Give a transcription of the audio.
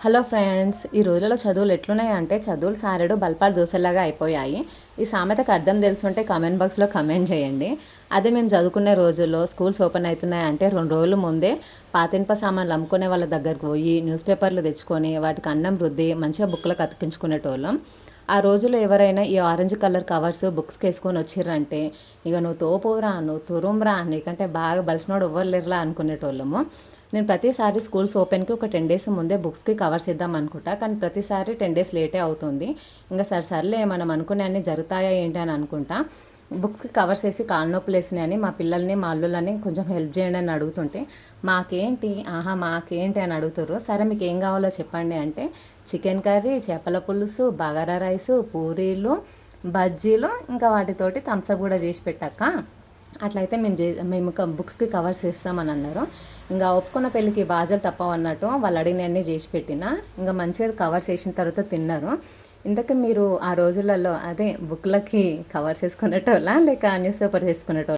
Hello friends, ఈ రోజుల్లో చదువులు ఎట్లున్నాయంటే చదువులు సారెడు బల్పాలు దోశలాగా అయిపోయాయి. ఈ సామెతకు అర్థం తెలుసుంటే కామెంట్ బాక్స్లో కమెంట్ చేయండి. అదే మేము చదువుకునే రోజుల్లో స్కూల్స్ ఓపెన్ అవుతున్నాయంటే 2 రోజుల ముందే పాతింప సామాన్లు అమ్ముకునే వాళ్ళ దగ్గరకు పోయి న్యూస్ పేపర్లు తెచ్చుకొని వాటికి అన్నం రుద్ది మంచిగా బుక్లకు అతికించుకునేటోళ్ళం. ఆ రోజుల్లో ఎవరైనా ఈ ఆరెంజ్ కలర్ కవర్స్ బుక్స్కి వేసుకొని వచ్చిర్రంటే ఇక నువ్వు తోపురా, నువ్వు తురుమ్రా, నీకంటే బాగా బలిసినోడు ఎవ్వరు లేరులా అనుకునేటోళ్ళము. నేను ప్రతిసారి స్కూల్స్ ఓపెన్కి ఒక 10 days ముందే బుక్స్కి కవర్స్ ఇద్దాం అనుకుంటా, కానీ ప్రతిసారి 10 days లేటే అవుతుంది. ఇంకా సర్లే మనం అనుకునే అన్నీ జరుగుతాయా ఏంటి అని అనుకుంటా బుక్స్కి కవర్స్ వేసి కాళ్ళ నొప్పులు వేసినాయని మా పిల్లల్ని మా అల్లులని కొంచెం హెల్ప్ చేయండి అని అడుగుతుంటే మాకేంటి అని అడుగుతారు. సరే మీకు ఏం కావాలో చెప్పండి అంటే చికెన్ కర్రీ, చేపల పులుసు, బగారా రైసు, పూరీలు, బజ్జీలు, ఇంకా వాటితోటి థమ్స్అప్ కూడా చేసి పెట్టాక అట్లయితే మేము బుక్స్కి కవర్స్ వేస్తామని అన్నారు. ఇంకా ఒప్పుకున్న పెళ్ళికి బాజలు తప్పవన్నట్టు వాళ్ళు అడిగినవన్నీ చేసి పెట్టిన ఇంకా మంచిగా కవర్స్ వేసిన తర్వాత తిన్నారు. ఇంతకీ మీరు ఆ రోజులలో అదే బుక్లకి కవర్స్ వేసుకునేటోళ్ళ లేక న్యూస్ పేపర్స్ వేసుకునేటోళ్ళ?